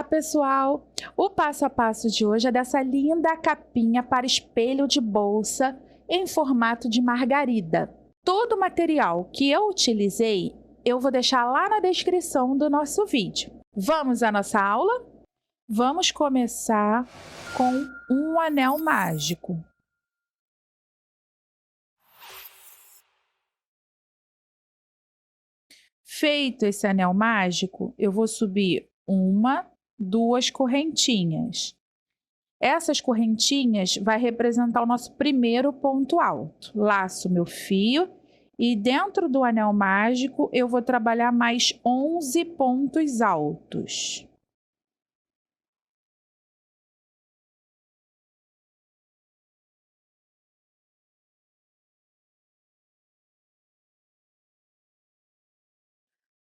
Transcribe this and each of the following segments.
pessoal! O passo a passo de hoje é dessa linda capinha para espelho de bolsa em formato de margarida. Todo o material que eu utilizei, eu vou deixar lá na descrição do nosso vídeo. Vamos à nossa aula? Vamos começar com um anel mágico. Feito esse anel mágico, eu vou subir uma, duas correntinhas. Essas correntinhas vai representar o nosso primeiro ponto alto. Laço meu fio e dentro do anel mágico eu vou trabalhar mais 11 pontos altos.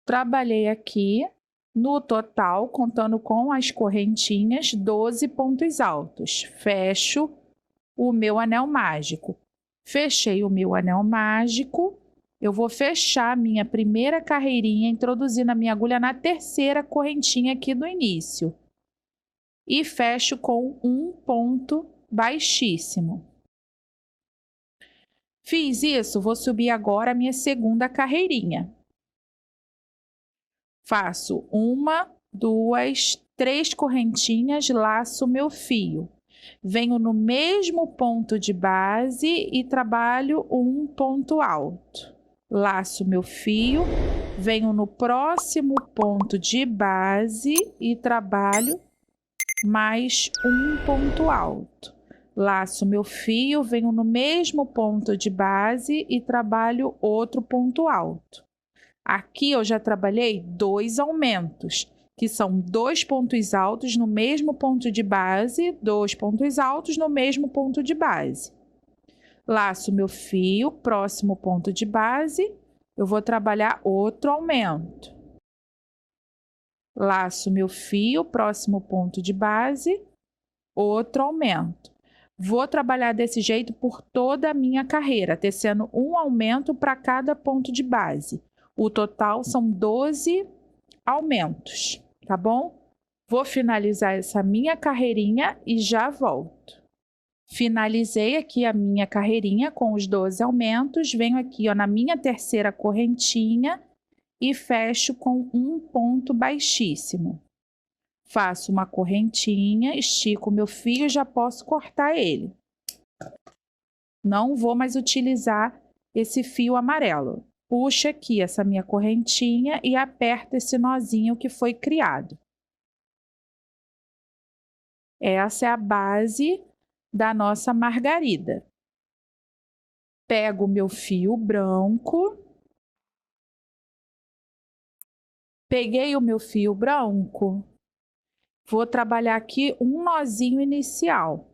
Trabalhei aqui, no total, contando com as correntinhas, 12 pontos altos. Fecho o meu anel mágico. Fechei o meu anel mágico, eu vou fechar a minha primeira carreirinha, introduzindo a minha agulha na terceira correntinha aqui do início. E fecho com um ponto baixíssimo. Fiz isso, vou subir agora a minha segunda carreirinha. Faço uma, duas, três correntinhas, laço meu fio. Venho no mesmo ponto de base e trabalho um ponto alto. Laço meu fio, venho no próximo ponto de base e trabalho mais um ponto alto. Laço meu fio, venho no mesmo ponto de base e trabalho outro ponto alto. Aqui eu já trabalhei 2 aumentos, que são 2 pontos altos no mesmo ponto de base, 2 pontos altos no mesmo ponto de base. Laço meu fio, próximo ponto de base, eu vou trabalhar outro aumento. Laço meu fio, próximo ponto de base, outro aumento. Vou trabalhar desse jeito por toda a minha carreira, tecendo um aumento para cada ponto de base. O total são 12 aumentos, tá bom? Vou finalizar essa minha carreirinha e já volto. Finalizei aqui a minha carreirinha com os 12 aumentos, venho aqui ó, na minha terceira correntinha e fecho com um ponto baixíssimo. Faço uma correntinha, estico o meu fio e já posso cortar ele. Não vou mais utilizar esse fio amarelo. Puxo aqui essa minha correntinha e aperto esse nozinho que foi criado. Essa é a base da nossa margarida. Pego o meu fio branco. Peguei o meu fio branco. Vou trabalhar aqui um nozinho inicial.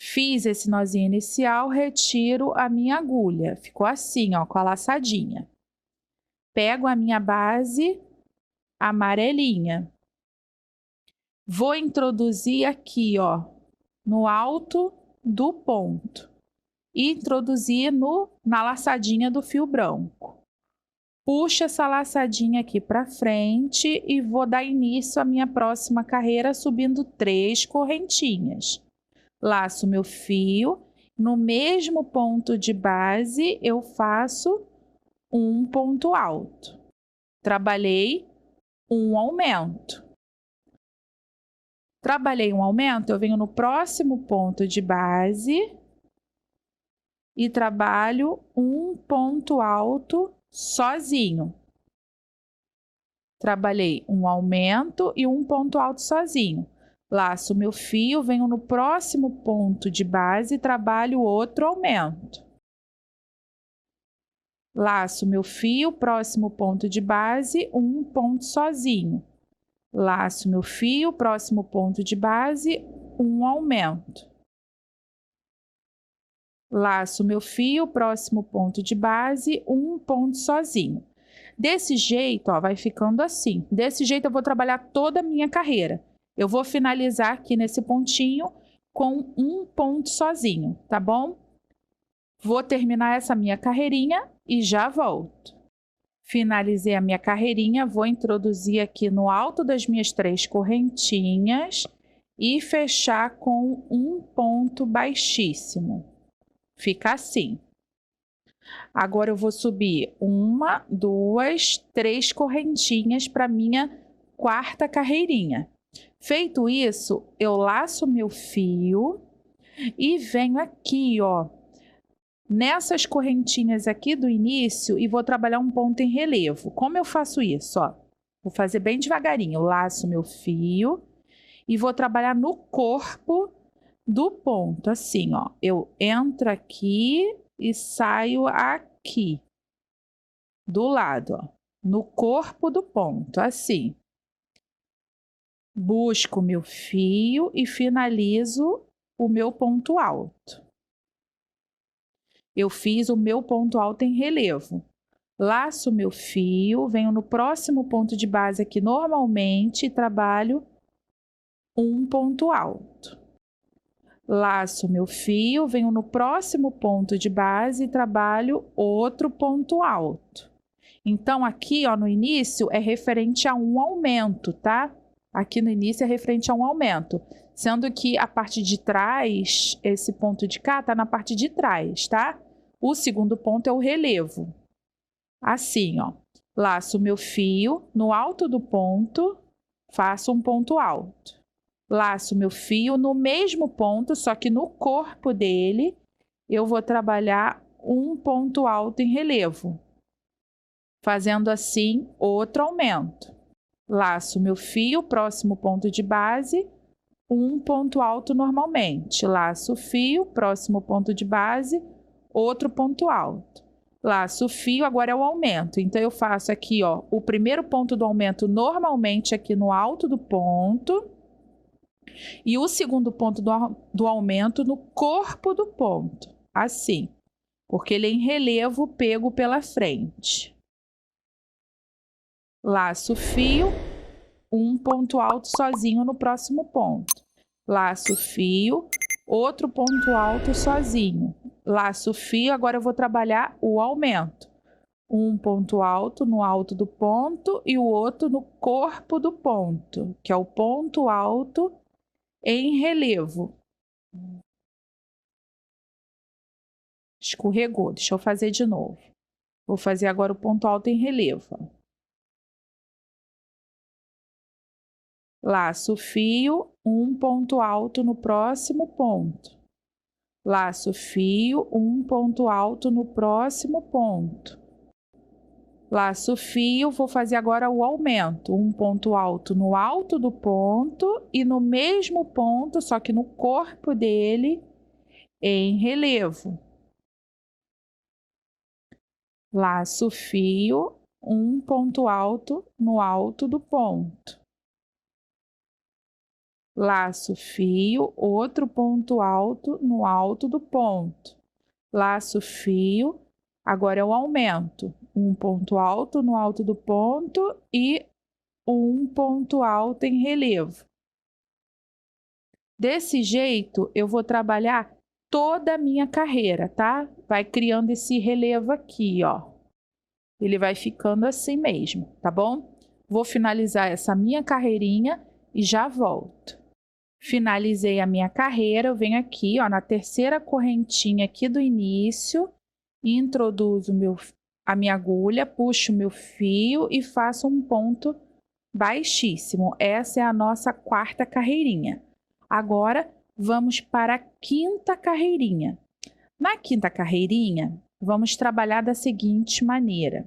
Fiz esse nozinho inicial, retiro a minha agulha. Ficou assim, ó, com a laçadinha. Pego a minha base amarelinha. Vou introduzir aqui, ó, no alto do ponto. E introduzir na laçadinha do fio branco. Puxo essa laçadinha aqui para frente e vou dar início à minha próxima carreira subindo 3 correntinhas. Laço meu fio, no mesmo ponto de base eu faço um ponto alto. Trabalhei um aumento. Trabalhei um aumento, eu venho no próximo ponto de base e trabalho um ponto alto sozinho. Trabalhei um aumento e um ponto alto sozinho. Laço meu fio, venho no próximo ponto de base e trabalho outro aumento. Laço meu fio, próximo ponto de base, um ponto sozinho. Laço meu fio, próximo ponto de base, um aumento. Laço meu fio, próximo ponto de base, um ponto sozinho. Desse jeito, ó, vai ficando assim. Desse jeito eu vou trabalhar toda a minha carreira. Eu vou finalizar aqui nesse pontinho com um ponto sozinho, tá bom? Vou terminar essa minha carreirinha e já volto. Finalizei a minha carreirinha, vou introduzir aqui no alto das minhas 3 correntinhas e fechar com um ponto baixíssimo. Fica assim. Agora eu vou subir 1, 2, 3 correntinhas para minha 4ª carreirinha. Feito isso, eu laço meu fio e venho aqui, ó, nessas correntinhas aqui do início e vou trabalhar um ponto em relevo. Como eu faço isso, ó? Vou fazer bem devagarinho. Eu laço meu fio e vou trabalhar no corpo do ponto, assim, ó. Eu entro aqui e saio aqui, do lado, ó, no corpo do ponto, assim. Busco meu fio e finalizo o meu ponto alto. Eu fiz o meu ponto alto em relevo. Laço meu fio, venho no próximo ponto de base aqui normalmente e trabalho um ponto alto. Laço meu fio, venho no próximo ponto de base e trabalho outro ponto alto. Então, aqui, ó, no início é referente a um aumento, tá? Aqui no início é referente a um aumento, sendo que a parte de trás, esse ponto de cá, tá na parte de trás, tá? O segundo ponto é o relevo. Assim, ó. Laço meu fio, no alto do ponto, faço um ponto alto. Laço meu fio no mesmo ponto, só que no corpo dele, eu vou trabalhar um ponto alto em relevo. Fazendo assim, outro aumento. Laço meu fio, próximo ponto de base, um ponto alto normalmente. Laço o fio, próximo ponto de base, outro ponto alto. Laço o fio, agora é o aumento. Então, eu faço aqui, ó, o primeiro ponto do aumento normalmente aqui no alto do ponto e o segundo ponto do aumento no corpo do ponto, assim, porque ele é em relevo pego pela frente. Laço o fio, um ponto alto sozinho no próximo ponto. Laço o fio, outro ponto alto sozinho. Laço o fio, agora eu vou trabalhar o aumento. Um ponto alto no alto do ponto e o outro no corpo do ponto, que é o ponto alto em relevo. Escorregou, deixa eu fazer de novo. Vou fazer agora o ponto alto em relevo. Laço o fio, um ponto alto no próximo ponto. Laço o fio, um ponto alto no próximo ponto. Laço o fio, vou fazer agora o aumento. Um ponto alto no alto do ponto e no mesmo ponto, só que no corpo dele, em relevo. Laço o fio, um ponto alto no alto do ponto. Laço o fio, outro ponto alto no alto do ponto. Laço o fio, agora é o aumento. Um ponto alto no alto do ponto e um ponto alto em relevo. Desse jeito, eu vou trabalhar toda a minha carreira, tá? Vai criando esse relevo aqui, ó. Ele vai ficando assim mesmo, tá bom? Vou finalizar essa minha carreirinha e já volto. Finalizei a minha carreira, eu venho aqui, ó, na terceira correntinha aqui do início, introduzo a minha agulha, puxo meu fio e faço um ponto baixíssimo. Essa é a nossa 4ª carreirinha. Agora, vamos para a 5ª carreirinha. Na 5ª carreirinha, vamos trabalhar da seguinte maneira.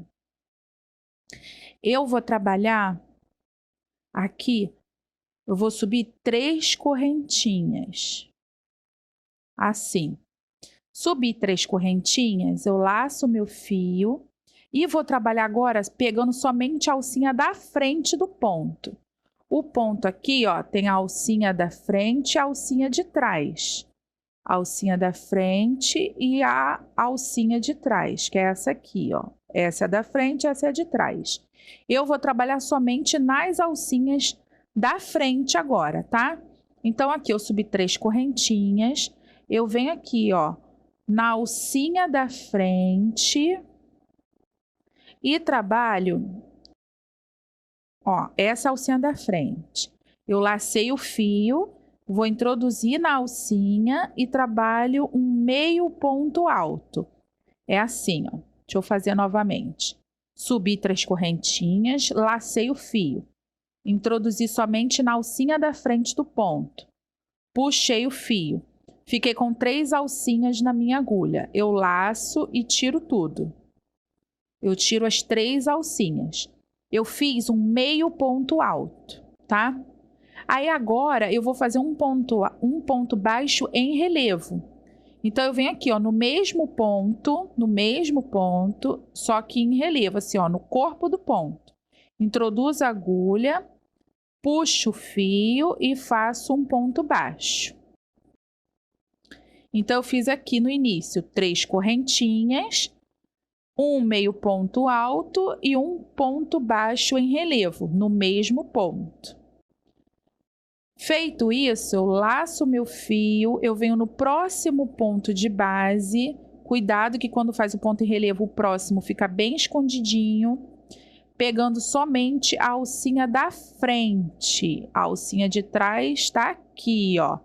Eu vou trabalhar aqui, eu vou subir 3 correntinhas, assim. Subi 3 correntinhas, eu laço meu fio e vou trabalhar agora pegando somente a alcinha da frente do ponto. O ponto aqui, ó, tem a alcinha da frente e a alcinha de trás. A alcinha da frente e a alcinha de trás, que é essa aqui, ó. Essa é da frente, essa é de trás. Eu vou trabalhar somente nas alcinhas da frente agora, tá? Então, aqui eu subi 3 correntinhas, eu venho aqui, ó, na alcinha da frente E trabalho, ó, essa alcinha da frente. Eu lacei o fio, vou introduzir na alcinha e trabalho um meio ponto alto. É assim, ó. Deixa eu fazer novamente. Subi 3 correntinhas, lacei o fio. Introduzi somente na alcinha da frente do ponto. Puxei o fio. Fiquei com 3 alcinhas na minha agulha. Eu laço e tiro tudo. Eu tiro as 3 alcinhas. Eu fiz um meio ponto alto, tá? Aí agora eu vou fazer um ponto baixo em relevo. Então eu venho aqui, ó, no mesmo ponto, só que em relevo, assim, ó, no corpo do ponto. Introduzo a agulha, puxo o fio e faço um ponto baixo. Então eu fiz aqui no início 3 correntinhas, um meio ponto alto e um ponto baixo em relevo, no mesmo ponto. Feito isso, eu laço meu fio, eu venho no próximo ponto de base. Cuidado que quando faz o ponto em relevo, o próximo fica bem escondidinho, pegando somente a alcinha da frente. A alcinha de trás está aqui, ó.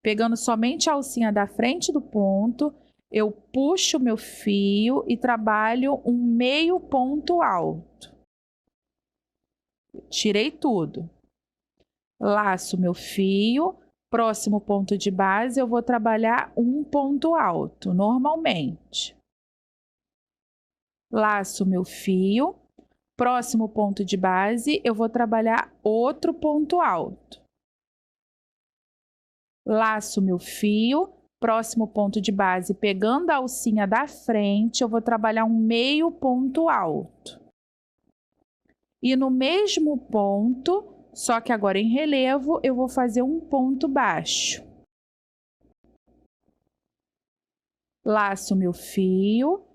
Pegando somente a alcinha da frente do ponto, eu puxo meu fio e trabalho um meio ponto alto. Tirei tudo. Laço meu fio, próximo ponto de base, eu vou trabalhar um ponto alto, normalmente. Laço meu fio, próximo ponto de base, eu vou trabalhar outro ponto alto. Laço meu fio, próximo ponto de base, pegando a alcinha da frente, eu vou trabalhar um meio ponto alto. E no mesmo ponto, só que agora em relevo, eu vou fazer um ponto baixo. Laço meu fio,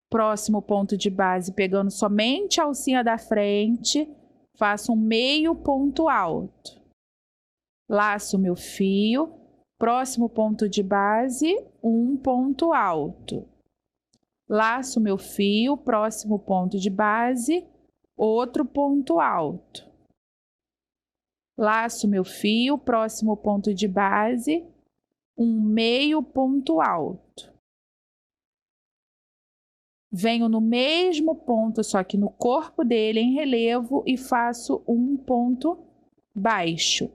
próximo ponto de base, pegando somente a alcinha da frente, faço um meio ponto alto. Laço meu fio, próximo ponto de base, um ponto alto. Laço meu fio, próximo ponto de base, outro ponto alto. Laço meu fio, próximo ponto de base, um meio ponto alto. Venho no mesmo ponto, só que no corpo dele, em relevo, e faço um ponto baixo.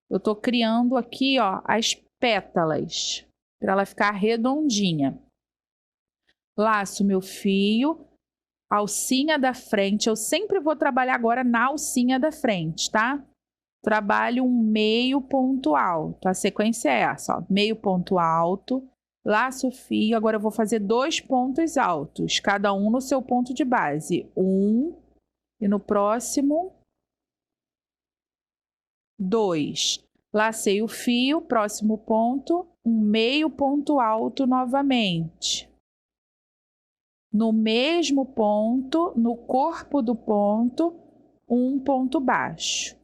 Eu tô criando aqui, ó, as pétalas, para ela ficar redondinha. Laço meu fio, alcinha da frente, eu sempre vou trabalhar agora na alcinha da frente, tá? Trabalho um meio ponto alto. A sequência é essa, ó, meio ponto alto, laço o fio. Agora eu vou fazer 2 pontos altos, cada um no seu ponto de base. E no próximo, 2. Lacei o fio, próximo ponto, um meio ponto alto novamente. No mesmo ponto, no corpo do ponto, um ponto baixo.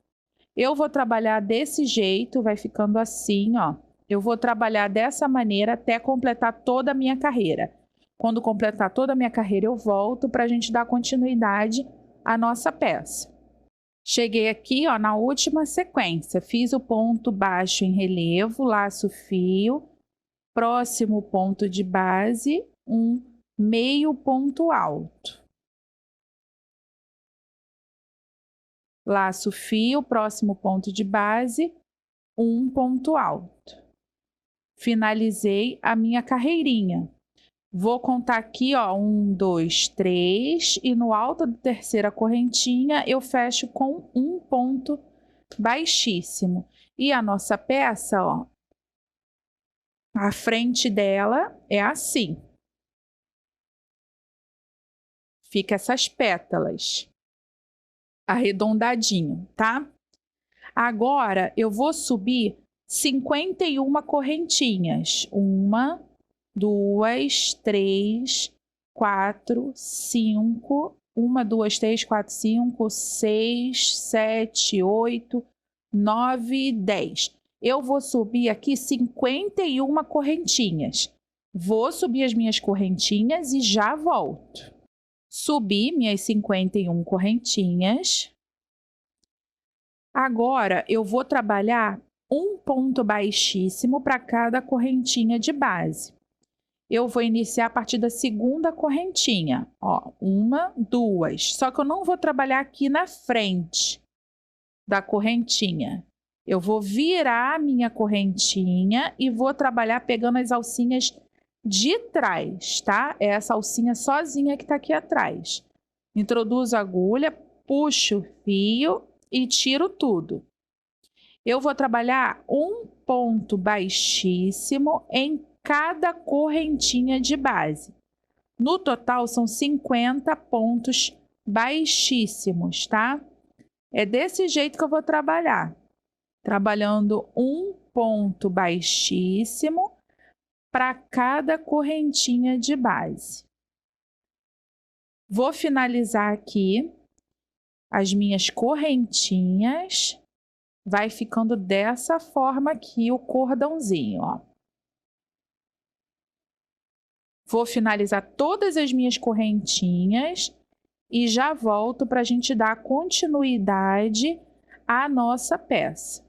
Eu vou trabalhar desse jeito, vai ficando assim, ó. Eu vou trabalhar dessa maneira até completar toda a minha carreira. Quando completar toda a minha carreira, eu volto para a gente dar continuidade à nossa peça. Cheguei aqui, ó, na última sequência. Fiz o ponto baixo em relevo, laço o fio, próximo ponto de base, um meio ponto alto. Laço o fio, próximo ponto de base, um ponto alto. Finalizei a minha carreirinha. Vou contar aqui, ó, 1, 2, 3, e no alto da terceira correntinha eu fecho com um ponto baixíssimo. E a nossa peça, ó, a frente dela é assim. Fica essas pétalas arredondadinho, tá? Agora eu vou subir 51 correntinhas. 1, 2, 3, 4, 5. 1, 2, 3, 4, 5, 6, 7, 8, 9, 10. Eu vou subir aqui 51 correntinhas. Vou subir as minhas correntinhas e já volto. Subi minhas 51 correntinhas. Agora, eu vou trabalhar um ponto baixíssimo para cada correntinha de base. Eu vou iniciar a partir da segunda correntinha. Ó, 1, 2. Só que eu não vou trabalhar aqui na frente da correntinha. Eu vou virar a minha correntinha e vou trabalhar pegando as alcinhas de trás, tá? É essa alcinha sozinha que tá aqui atrás. Introduzo a agulha, puxo o fio e tiro tudo. Eu vou trabalhar um ponto baixíssimo em cada correntinha de base. No total, são 50 pontos baixíssimos, tá? É desse jeito que eu vou trabalhar. Trabalhando um ponto baixíssimo para cada correntinha de base. Vou finalizar aqui as minhas correntinhas. Vai ficando dessa forma aqui o cordãozinho, ó. Vou finalizar todas as minhas correntinhas e já volto para a gente dar continuidade à nossa peça.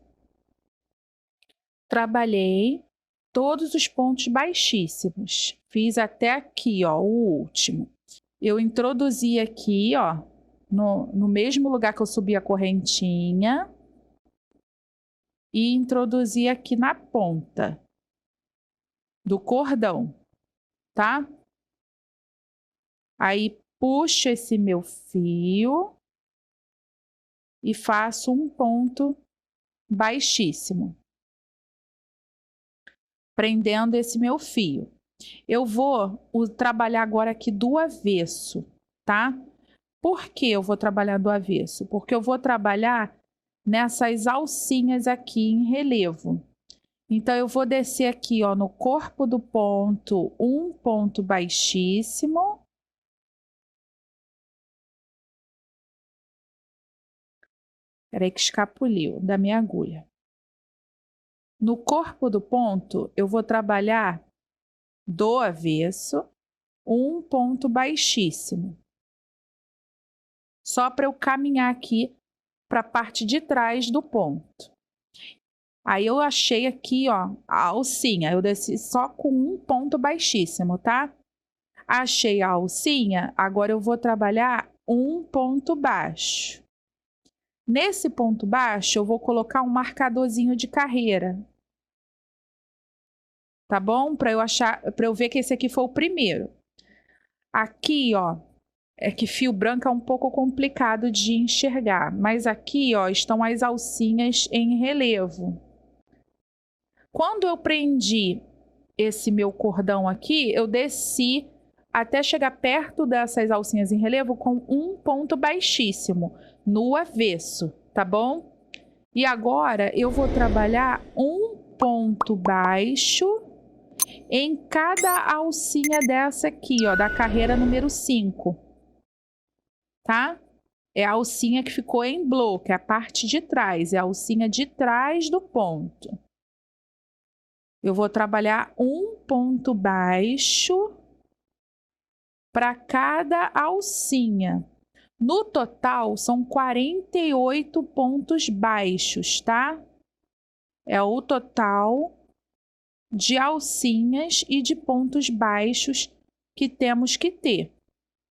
Trabalhei todos os pontos baixíssimos. Fiz até aqui, ó, o último. Eu introduzi aqui, ó, no mesmo lugar que eu subi a correntinha e introduzi aqui na ponta do cordão, tá? Aí puxo esse meu fio e faço um ponto baixíssimo, prendendo esse meu fio. Eu vou trabalhar agora aqui do avesso, tá? Por que eu vou trabalhar do avesso? Porque eu vou trabalhar nessas alcinhas aqui em relevo. Então, eu vou descer aqui, ó, no corpo do ponto, um ponto baixíssimo. Peraí que escapuliu da minha agulha. No corpo do ponto, eu vou trabalhar do avesso, um ponto baixíssimo. Só para eu caminhar aqui para a parte de trás do ponto. Aí eu achei aqui, ó, a alcinha. Eu desci só com um ponto baixíssimo, tá? Achei a alcinha, agora eu vou trabalhar um ponto baixo. Nesse ponto baixo, eu vou colocar um marcadorzinho de carreira. Tá bom? Para eu ver que esse aqui foi o primeiro. Aqui, ó, é que fio branco é um pouco complicado de enxergar, mas aqui, ó, estão as alcinhas em relevo. Quando eu prendi esse meu cordão aqui, eu desci até chegar perto dessas alcinhas em relevo com um ponto baixíssimo no avesso, tá bom? E agora eu vou trabalhar um ponto baixo em cada alcinha dessa aqui, ó, da carreira número 5, tá? É a alcinha que ficou em bloco, é a parte de trás, é a alcinha de trás do ponto. Eu vou trabalhar um ponto baixo para cada alcinha. No total, são 48 pontos baixos, tá? É o total de alcinhas e de pontos baixos que temos que ter.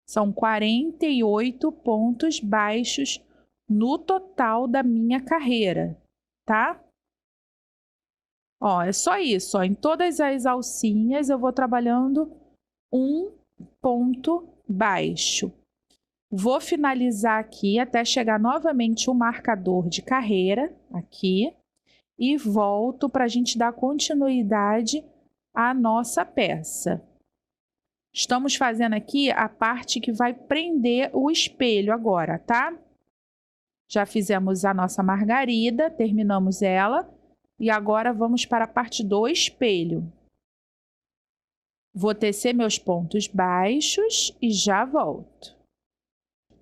São 48 pontos baixos no total da minha carreira, tá? Ó, é só isso, ó. Em todas as alcinhas eu vou trabalhando um ponto baixo. Vou finalizar aqui até chegar novamente o marcador de carreira aqui e volto para a gente dar continuidade à nossa peça. Estamos fazendo aqui a parte que vai prender o espelho agora, tá? Já fizemos a nossa margarida, terminamos ela e agora vamos para a parte do espelho. Vou tecer meus pontos baixos e já volto.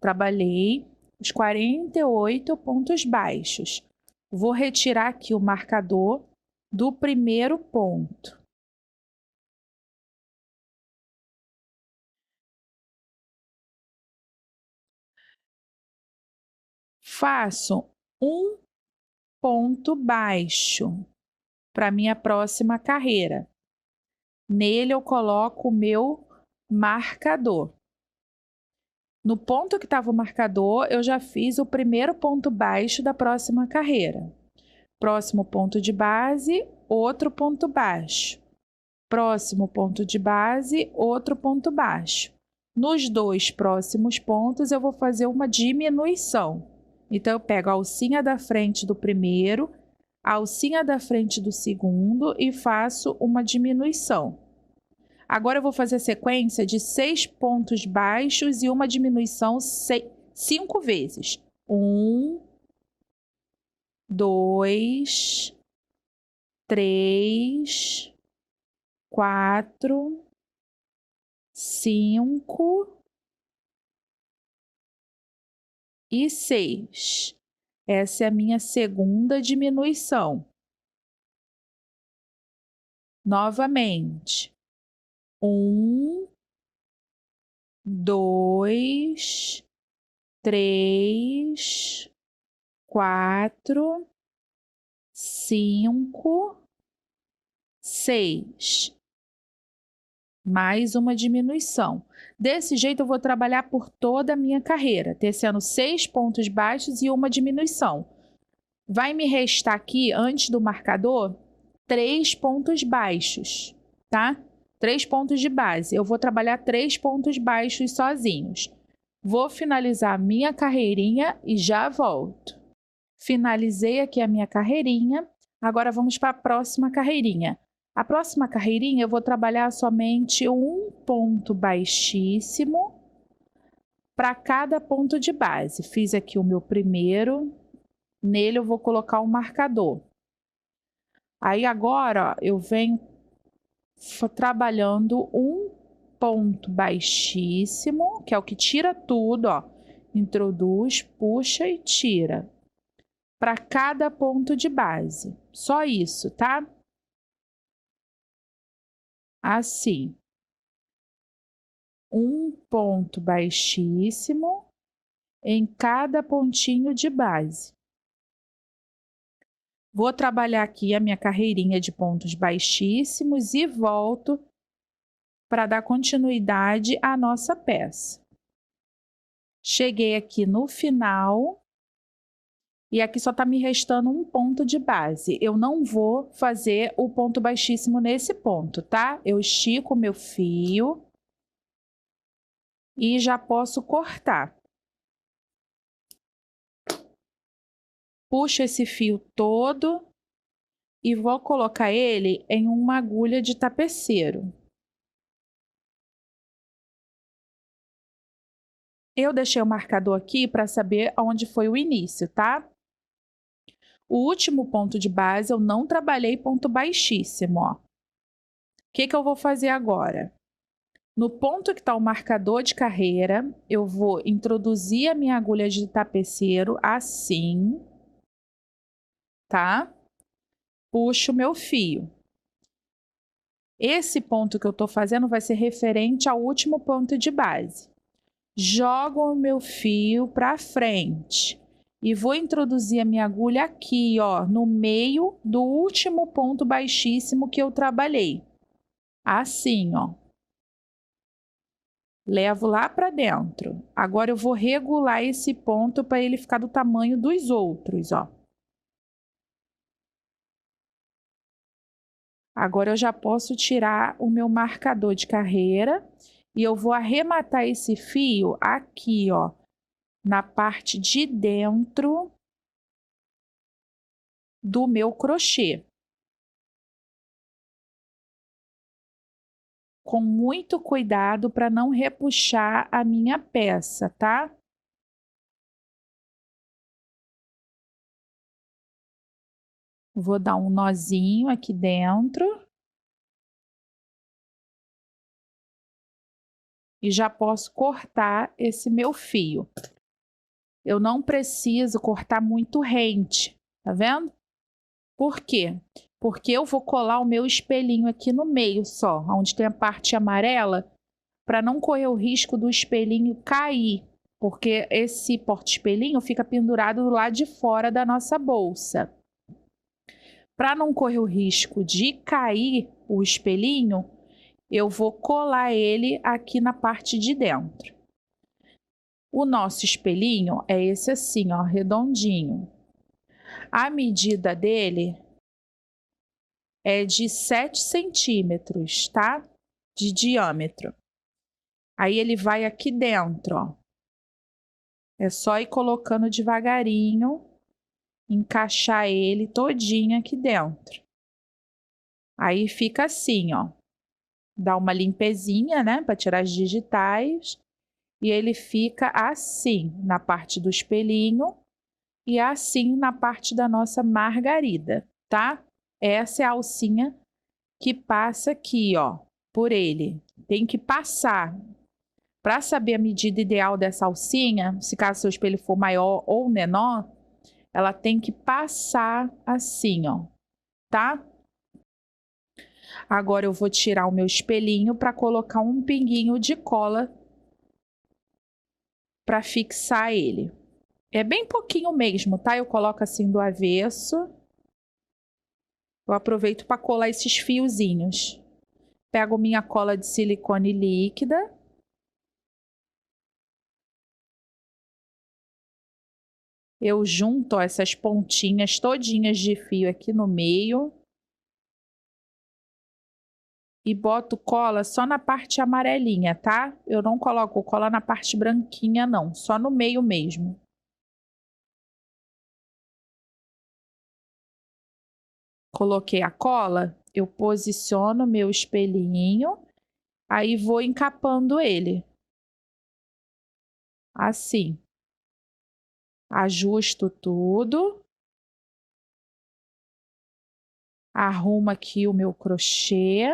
Trabalhei os 48 pontos baixos. Vou retirar aqui o marcador do primeiro ponto. faço um ponto baixo para minha próxima carreira. Nele eu coloco o meu marcador. No ponto que estava o marcador, eu já fiz o primeiro ponto baixo da próxima carreira. Próximo ponto de base, outro ponto baixo. Próximo ponto de base, outro ponto baixo. Nos 2 próximos pontos, eu vou fazer uma diminuição. Então, eu pego a alcinha da frente do primeiro, a alcinha da frente do segundo e faço uma diminuição. Agora, eu vou fazer a sequência de 6 pontos baixos e uma diminuição 5 vezes. 1, 2, 3, 4, 5 e 6. Essa é a minha segunda diminuição. Novamente. 1, 2, 3, 4, 5, 6. Mais uma diminuição. Desse jeito, eu vou trabalhar por toda a minha carreira, tecendo 6 pontos baixos e uma diminuição. Vai me restar aqui, antes do marcador, 3 pontos baixos, tá? 3 pontos de base. Eu vou trabalhar 3 pontos baixos sozinhos. Vou finalizar a minha carreirinha e já volto. Finalizei aqui a minha carreirinha. Agora vamos para a próxima carreirinha. A próxima carreirinha eu vou trabalhar somente um ponto baixíssimo para cada ponto de base. Fiz aqui o meu primeiro. Nele eu vou colocar um marcador. Aí agora, ó, eu venho trabalhando um ponto baixíssimo, que é o que tira tudo, ó. Introduz, puxa e tira. Para cada ponto de base. Só isso, tá? Assim. Um ponto baixíssimo em cada pontinho de base. Vou trabalhar aqui a minha carreirinha de pontos baixíssimos e volto para dar continuidade à nossa peça. Cheguei aqui no final e aqui só está me restando um ponto de base. Eu não vou fazer o ponto baixíssimo nesse ponto, tá? Eu estico o meu fio e já posso cortar. Puxo esse fio todo e vou colocar ele em uma agulha de tapeceiro. Eu deixei o marcador aqui para saber onde foi o início, tá? O último ponto de base eu não trabalhei ponto baixíssimo, ó. O que eu vou fazer agora? No ponto que está o marcador de carreira, eu vou introduzir a minha agulha de tapeceiro assim, tá? Puxo o meu fio. Esse ponto que eu estou fazendo vai ser referente ao último ponto de base. Jogo o meu fio para frente e vou introduzir a minha agulha aqui, ó, no meio do último ponto baixíssimo que eu trabalhei. Assim, ó. Levo lá para dentro. Agora eu vou regular esse ponto para ele ficar do tamanho dos outros, ó. Agora eu já posso tirar o meu marcador de carreira e eu vou arrematar esse fio aqui, ó, na parte de dentro do meu crochê. Com muito cuidado para não repuxar a minha peça, tá? Vou dar um nozinho aqui dentro. E já posso cortar esse meu fio. Eu não preciso cortar muito rente, tá vendo? Por quê? Porque eu vou colar o meu espelhinho aqui no meio só, onde tem a parte amarela, para não correr o risco do espelhinho cair. porque esse porta-espelhinho fica pendurado do lado de fora da nossa bolsa. Para não correr o risco de cair o espelhinho, eu vou colar ele aqui na parte de dentro. O nosso espelhinho é esse assim, ó, redondinho. A medida dele é de 7 centímetros, tá? De diâmetro. Aí ele vai aqui dentro, ó. É só ir colocando devagarinho, encaixar ele todinho aqui dentro. Aí fica assim, ó. Dá uma limpezinha, né, para tirar as digitais. E ele fica assim na parte do espelhinho e assim na parte da nossa margarida, tá? Essa é a alcinha que passa aqui, ó, por ele. Tem que passar. Para saber a medida ideal dessa alcinha, se caso seu espelho for maior ou menor, ela tem que passar assim, ó, tá? Agora eu vou tirar o meu espelhinho para colocar um pinguinho de cola para fixar ele. É bem pouquinho mesmo, tá? Eu coloco assim do avesso. Eu aproveito para colar esses fiozinhos. Pego minha cola de silicone líquida. Eu junto, ó, essas pontinhas todinhas de fio aqui no meio. E boto cola só na parte amarelinha, tá? Eu não coloco cola na parte branquinha, não. Só no meio mesmo. Coloquei a cola, eu posiciono meu espelhinho, aí vou encapando ele. Assim. Ajusto tudo. Arrumo aqui o meu crochê.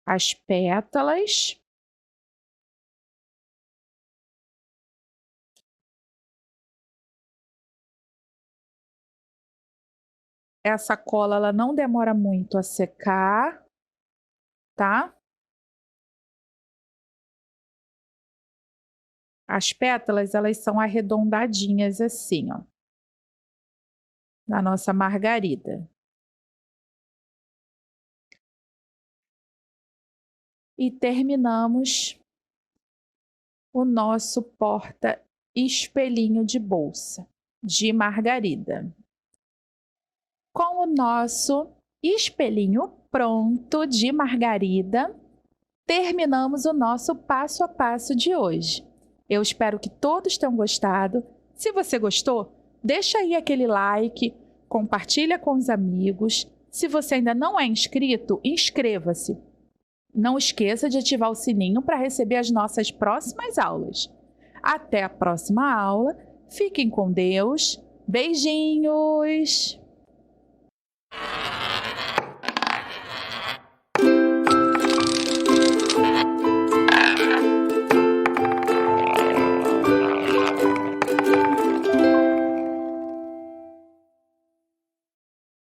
As pétalas. Essa cola ela não demora muito a secar, tá? As pétalas elas são arredondadinhas assim, ó, da nossa margarida. E terminamos o nosso porta-espelhinho de bolsa de margarida. Com o nosso espelhinho pronto de margarida, terminamos o nosso passo a passo de hoje. Eu espero que todos tenham gostado. Se você gostou, deixa aí aquele like, compartilha com os amigos. Se você ainda não é inscrito, inscreva-se. Não esqueça de ativar o sininho para receber as nossas próximas aulas. Até a próxima aula. Fiquem com Deus. Beijinhos!